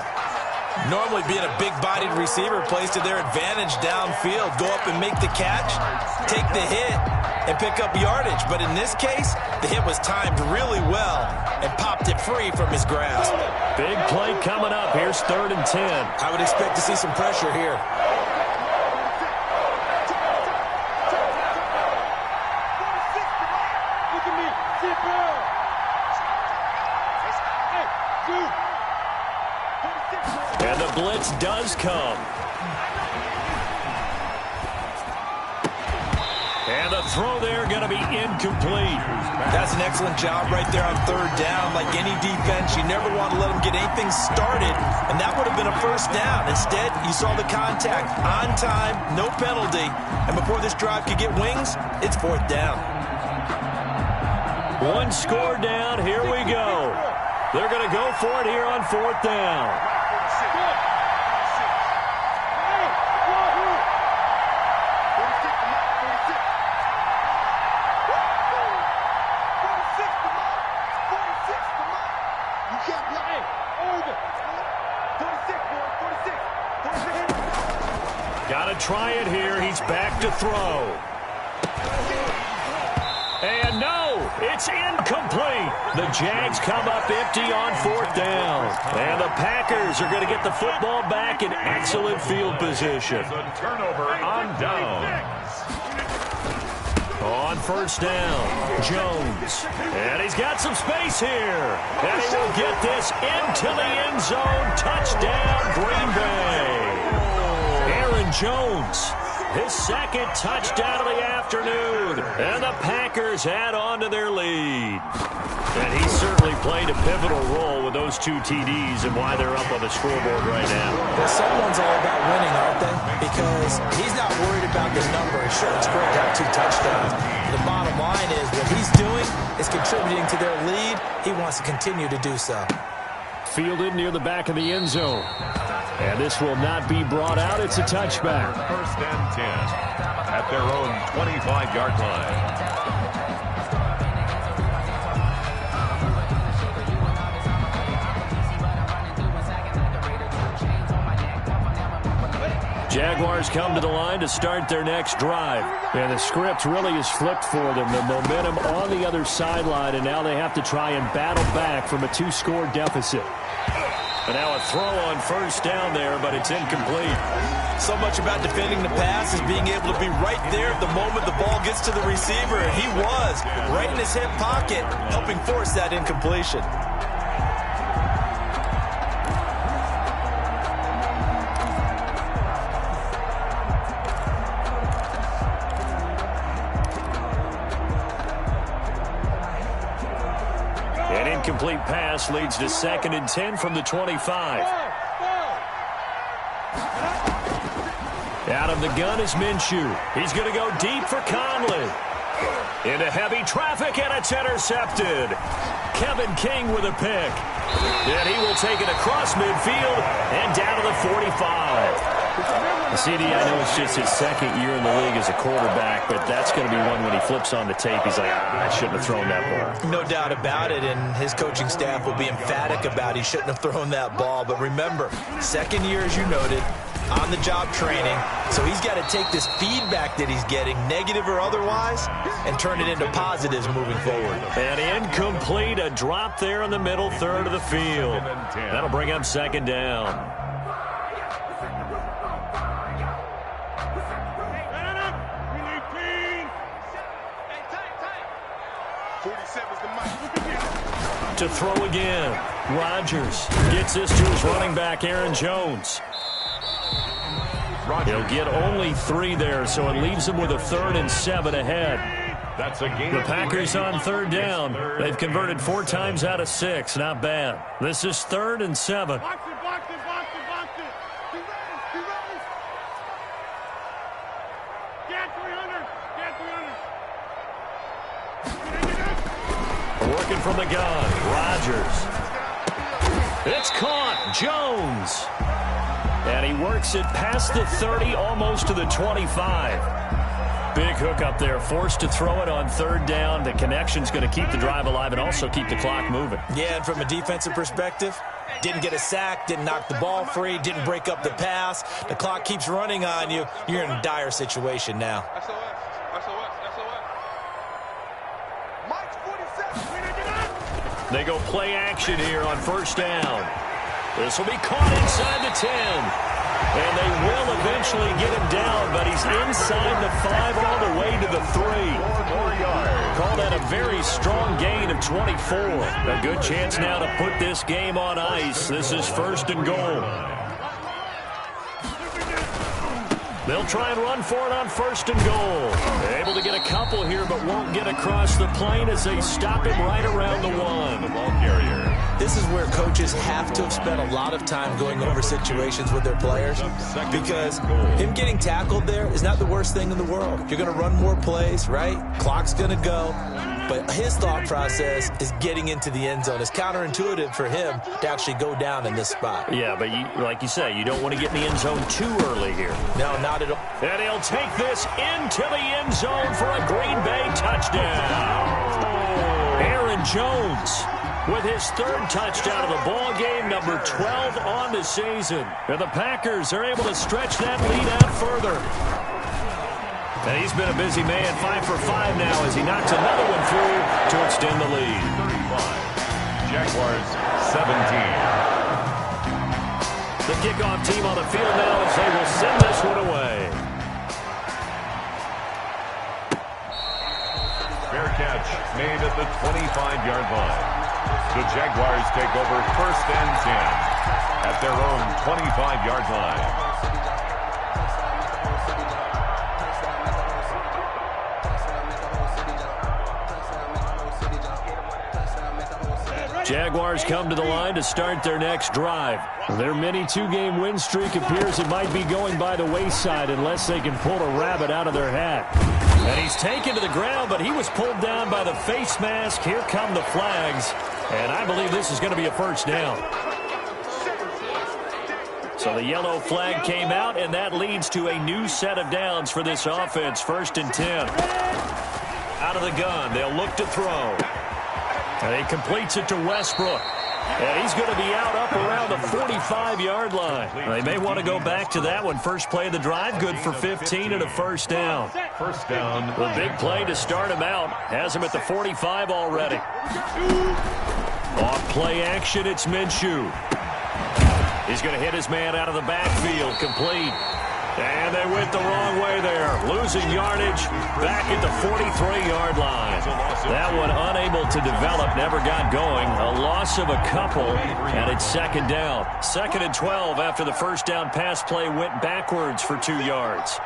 F: Normally being a big-bodied receiver plays to their advantage downfield. Go up and make the catch, take the hit, and pick up yardage. But in this case, the hit was timed really well and popped it free from his grasp.
D: Big play coming up. Here's 3rd and 10.
F: I would expect to see some pressure here.
D: And the blitz does come. And the throw there going to be incomplete.
F: That's an excellent job right there on 3rd down. Like any defense, you never want to let them get anything started, and that would have been a 1st down. Instead, you saw the contact on time, no penalty, and before this drive could get wings, it's 4th down.
D: One score down. Here we go. They're going to go for it here on 4th down. Got to try it here. He's back to throw. And no, it's incomplete. The Jags come up empty on 4th down. And the Packers are going to get the football back in excellent field position.
E: A turnover on downs.
D: On 1st down, Jones. And he's got some space here. And he will get this into the end zone. Touchdown, Green Bay. Aaron Jones, his 2nd touchdown of the afternoon. And the Packers add on to their lead. And he certainly played a pivotal role with those 2 TDs and why they're up on the scoreboard right now.
F: Well, someone's all about winning, aren't they? Because he's not worried about the number. Sure, it's great to have 2 touchdowns. The bottom line is what he's doing is contributing to their lead. He wants to continue to do so.
D: Fielded near the back of the end zone. And this will not be brought out. It's a touchback.
E: 1st and 10 at their own 25-yard line.
D: Jaguars come to the line to start their next drive. And the script really is flipped for them. The momentum on the other sideline, and now they have to try and battle back from a 2-score deficit. And now a throw on 1st down there, but it's incomplete.
F: So much about defending the pass is being able to be right there at the moment the ball gets to the receiver. And he was right in his hip pocket, helping force that incompletion.
D: An incomplete pass leads to 2nd and 10 from the 25. Out of the gun is Minshew. He's going to go deep for Conley. Into heavy traffic, and it's intercepted. Kevin King with a pick. And he will take it across midfield and down to the 45. CD, I know it's just his 2nd year in the league as a quarterback, but that's going to be one when he flips on the tape. He's like, I shouldn't have thrown that ball.
F: No doubt about it, and his coaching staff will be emphatic about he shouldn't have thrown that ball. But remember, 2nd year, as you noted, on-the-job training. So he's got to take this feedback that he's getting, negative or otherwise, and turn it into positives moving forward.
D: And incomplete, a drop there in the middle third of the field. That'll bring up 2nd down.
G: 47's the mic.
D: To throw again. Rodgers gets this to his running back, Aaron Jones. He'll get only 3 there, so it leaves him with a 3rd and 7 ahead.
E: That's a gain.
D: The Packers on 3rd down. They've converted 4 times out of 6. Not bad. This is 3rd and 7.
G: Box it, box it, box it, box it. He runs, he runs. Get 300, get 300.
D: Working from the gun. Rodgers. It's caught. Jones. And he works it past the 30, almost to the 25. Big hook up there, forced to throw it on 3rd down. The connection's going to keep the drive alive and also keep the clock moving.
F: Yeah, and from a defensive perspective, didn't get a sack, didn't knock the ball free, didn't break up the pass. The clock keeps running on you. You're in a dire situation now.
G: SOS, SOS, SOS. Mike's 47.
D: They go play action here on 1st down. This will be caught inside the 10. And they will eventually get him down, but he's inside the 5 all the way to the 3. Call that a very strong gain of 24. A good chance now to put this game on ice. This is 1st and goal. They'll try and run for it on 1st and goal. They're able to get a couple here, but won't get across the plane as they stop him right around the 1.
E: The ball carrier.
F: This is where coaches have to have spent a lot of time going over situations with their players, because him getting tackled there is not the worst thing in the world. You're going to run more plays, right? Clock's going to go. But his thought process is getting into the end zone. It's counterintuitive for him to actually go down in this spot.
D: Yeah, but like you say, you don't want to get in the end zone too early here.
F: No, not at all.
D: And he'll take this into the end zone for a Green Bay touchdown. Aaron Jones with his 3rd touchdown of the ball game, number 12 on the season. And the Packers are able to stretch that lead out further. And he's been a busy man, 5 for 5 now as he knocks another one through to extend the lead.
E: 35. Jaguars 17.
D: The kickoff team on the field now as they will send this one away.
E: Fair catch made at the 25-yard line. The Jaguars take over 1st and 10 at their own 25-yard line.
D: Jaguars come to the line to start their next drive. Their mini 2-game win streak appears it might be going by the wayside unless they can pull a rabbit out of their hat. And he's taken to the ground, but he was pulled down by the face mask. Here come the flags. And I believe this is going to be a 1st down. So the yellow flag came out, and that leads to a new set of downs for this offense. 1st and 10. Out of the gun, they'll look to throw. And he completes it to Westbrook. And he's going to be out up around the 45-yard line. They may want to go back to that one. First play of the drive, good for 15 and a 1st down.
E: 1st down.
D: The big play to start him out. Has him at the 45 already. Off play action, it's Minshew. He's going to hit his man out of the backfield, complete. And they went the wrong way there. Losing yardage back at the 43-yard line. That one unable to develop, never got going. A loss of a couple, and it's 2nd down. 2nd and 12 after the 1st down pass play went backwards for 2 yards.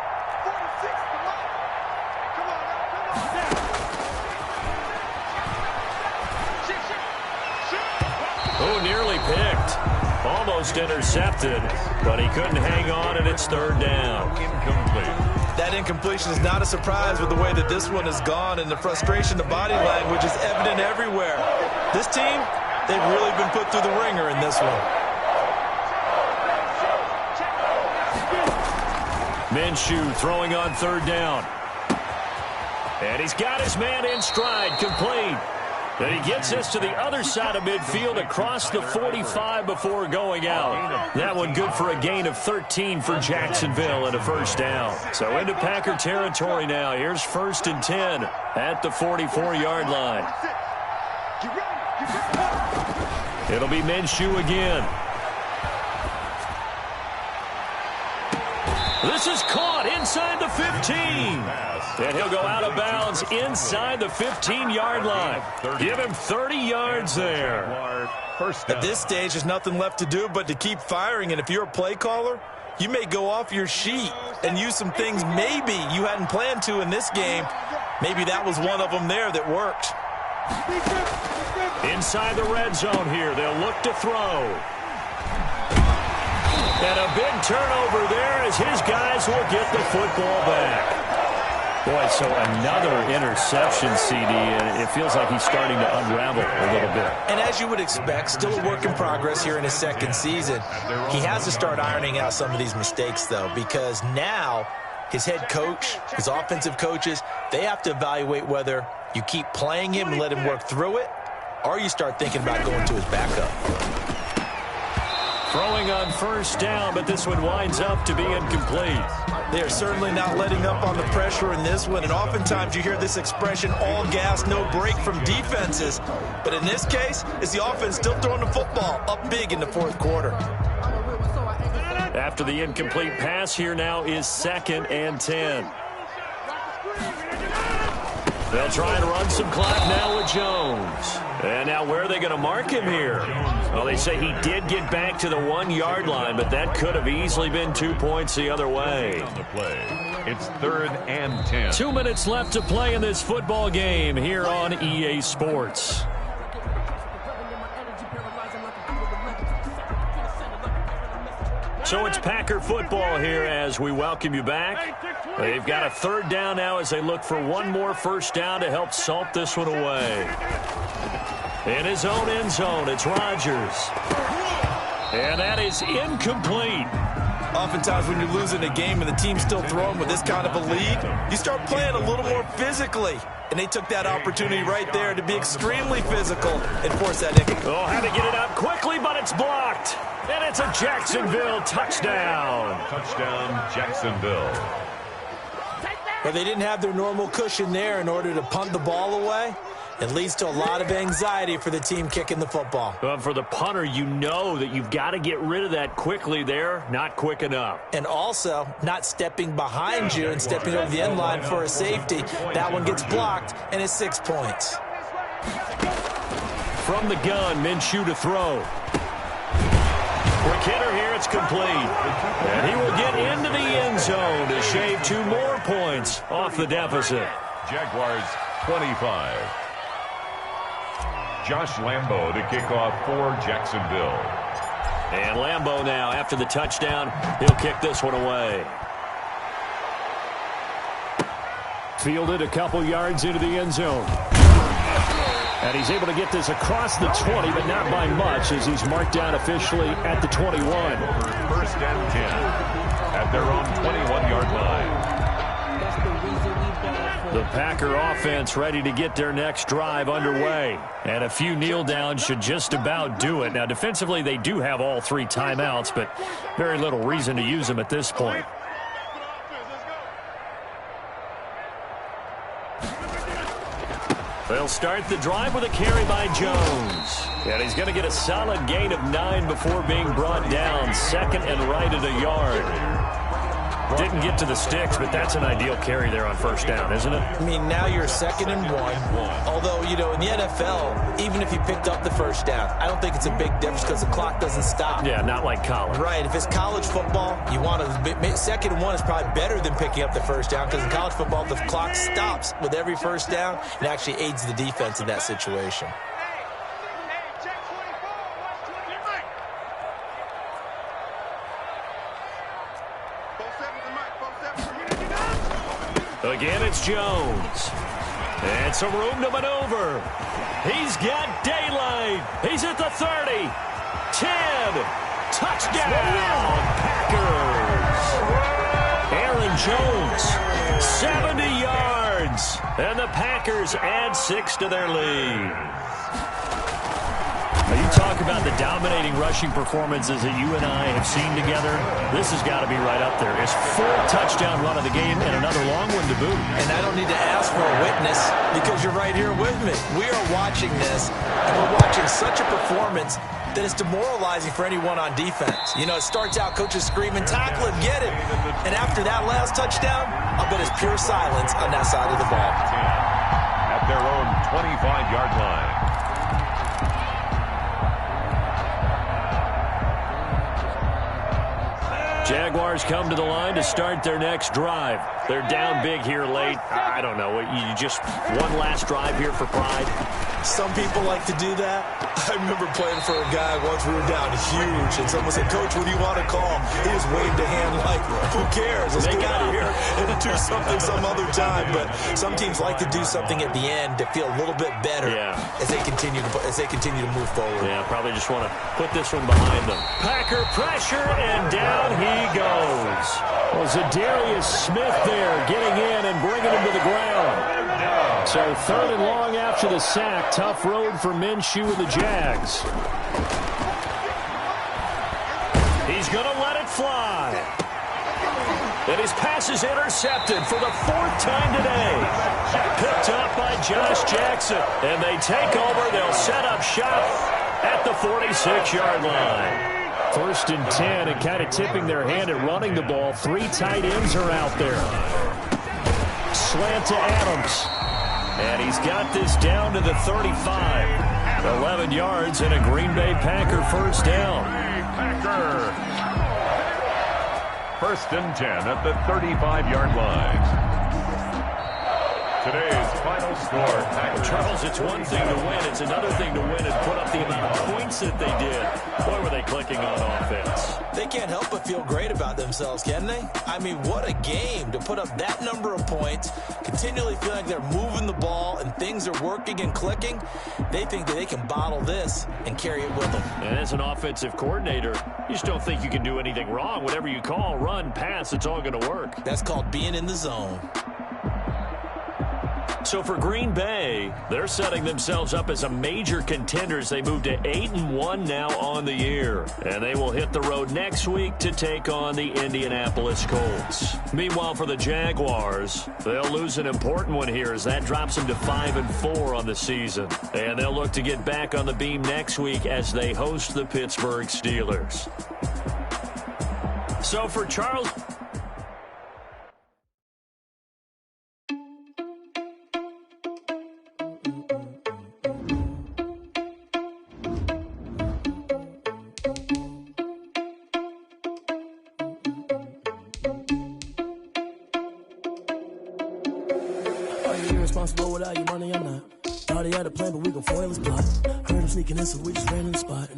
D: Oh, nearly picked. Almost intercepted, but he couldn't hang on, and it's 3rd down.
E: Incomplete.
F: That incompletion is not a surprise with the way that this one has gone, and the frustration, the body language is evident everywhere. This team, they've really been put through the ringer in this one.
D: Minshew throwing on 3rd down. And he's got his man in stride, complete. And he gets this to the other side of midfield across the 45 before going out. That one good for a gain of 13 for Jacksonville and a 1st down. So into Packer territory now. Here's 1st and 10 at the 44-yard line. It'll be Minshew again. This is caught inside the 15. And he'll go out of bounds inside the 15-yard line. Give him 30 yards there.
E: First down.
F: At this stage, there's nothing left to do but to keep firing. And if you're a play caller, you may go off your sheet and use some things maybe you hadn't planned to in this game. Maybe that was one of them there that worked.
D: Inside the red zone here, they'll look to throw. And a big turnover there as his guys will get the football back. Boy, so another interception, CD, and it feels like he's starting to unravel a little bit.
F: And as you would expect, still a work in progress here in his second season. He has to start ironing out some of these mistakes, though, because now his head coach, his offensive coaches, they have to evaluate whether you keep playing him and let him work through it, or you start thinking about going to his backup.
D: Throwing on first down, but this one winds up to be incomplete.
F: They are certainly not letting up on the pressure in this one, and oftentimes you hear this expression, all gas, no break from defenses. But in this case, it's the offense still throwing the football up big in the fourth quarter.
D: After the incomplete pass, here now is 2nd and 10. They'll try and run some clock now with Jones. And now where are they going to mark him here? Well, they say he did get back to the 1-yard line, but that could have easily been 2 points the other way.
E: On the play, it's 3rd and 10.
D: 2 minutes left to play in this football game here on EA Sports. So it's Packer football here as we welcome you back. They've got a 3rd down now as they look for one more first down to help salt this one away. In his own end zone, it's Rodgers. And that is incomplete.
F: Oftentimes when you're losing a game and the team's still throwing with this kind of a lead, you start playing a little more physically. And they took that opportunity right there to be extremely physical and force that in.
D: Oh, had to get it out quickly, but it's blocked. And it's a Jacksonville touchdown.
E: Touchdown, Jacksonville.
F: But they didn't have their normal cushion there in order to punt the ball away. It leads to a lot of anxiety for the team kicking the football.
D: Well, for the punter, you know that you've got to get rid of that quickly there. Not quick enough.
F: And also, not stepping behind you and stepping over the end line for a safety. That one gets blocked, and it's 6 points.
D: From the gun, Minshew to throw. Quick hitter here, it's complete. And he will get into the end zone to shave 2 more points off the deficit.
E: Jaguars 25. Josh Lambo to kick off for Jacksonville.
D: And Lambo now, after the touchdown, he'll kick this one away. Fielded a couple yards into the end zone. And he's able to get this across the 20, but not by much, as he's marked down officially at the 21.
E: 1st and 10 at their own 21-yard line.
D: The Packer offense ready to get their next drive underway. And a few kneel downs should just about do it. Now, defensively, they do have all 3 timeouts, but very little reason to use them at this point. They'll start the drive with a carry by Jones. And he's going to get a solid gain of 9 before being brought down. 2nd and right at a yard. Didn't get to the sticks, but that's an ideal carry there on first down, isn't it?
F: I mean, now you're 2nd and 1. Although, you know, in the NFL, even if you picked up the first down, I don't think it's a big difference because the clock doesn't stop.
D: Yeah, not like college.
F: Right. If it's college football, you want to 2nd and 1 is probably better than picking up the first down because in college football, the clock stops with every first down and actually aids the defense in that situation.
D: Again, it's Jones. And some room to maneuver. He's got daylight. He's at the 30. 10. Touchdown, Packers. Aaron Jones, 70 yards. And the Packers add 6 to their lead. Now, you talk about the dominating rushing performances that you and I have seen together. This has got to be right up there. His 4th touchdown run of the game and another long one to boot.
F: And I don't need to ask for a witness because you're right here with me. We are watching this, and we're watching such a performance then it's demoralizing for anyone on defense. You know, it starts out coaches screaming, tackle it, get it. And after that last touchdown, I'll bet it's pure silence on that side of the ball.
E: At their own 25-yard line.
D: Jaguars come to the line to start their next drive. They're down big here late. I don't know. You just one last drive here for pride.
F: Some people like to do that. I remember playing for a guy once we were down huge, and someone said, Coach, what do you want to call? He just waved a hand like, who cares? Let's get out of here and do something some other time. But some teams like to do something at the end to feel a little bit better as they continue to move forward.
D: Yeah, probably just want to put this one behind them. Packer pressure, and down he goes. Well, Zadarius Smith there getting in and bringing him to the ground. So 3rd and long after the sack. Tough road for Minshew and the Jags. He's going to let it fly. And his pass is intercepted for the 4th time today. Picked up by Josh Jackson. And they take over. They'll set up shop at the 46-yard line. 1st and 10, and kind of tipping their hand at running the ball. 3 tight ends are out there. Slant to Adams. And he's got this down to the 35. 11 yards and a Green Bay Packer first down.
E: Packer. 1st and 10 at the 35-yard line. Today's final score.
D: Charles, it's one thing to win. It's another thing to win and put up the amount of points that they did. Boy, were they clicking on offense.
F: They can't help but feel great about themselves, can they? I mean, what a game to put up that number of points, continually feel like they're moving the ball and things are working and clicking. They think that they can bottle this and carry it with them.
D: And as an offensive coordinator, you just don't think you can do anything wrong. Whatever you call, run, pass, it's all going to work.
F: That's called being in the zone.
D: So for Green Bay, they're setting themselves up as a major contender as they move to 8-1 now on the year. And they will hit the road next week to take on the Indianapolis Colts. Meanwhile, for the Jaguars, they'll lose an important one here as that drops them to 5-4 on the season. And they'll look to get back on the beam next week as they host the Pittsburgh Steelers. So for Charles...
H: Irresponsible without your money, I'm not. Thought he had a plan, but we gon' foil his plot. Heard him sneaking in, so we just ran in the spot.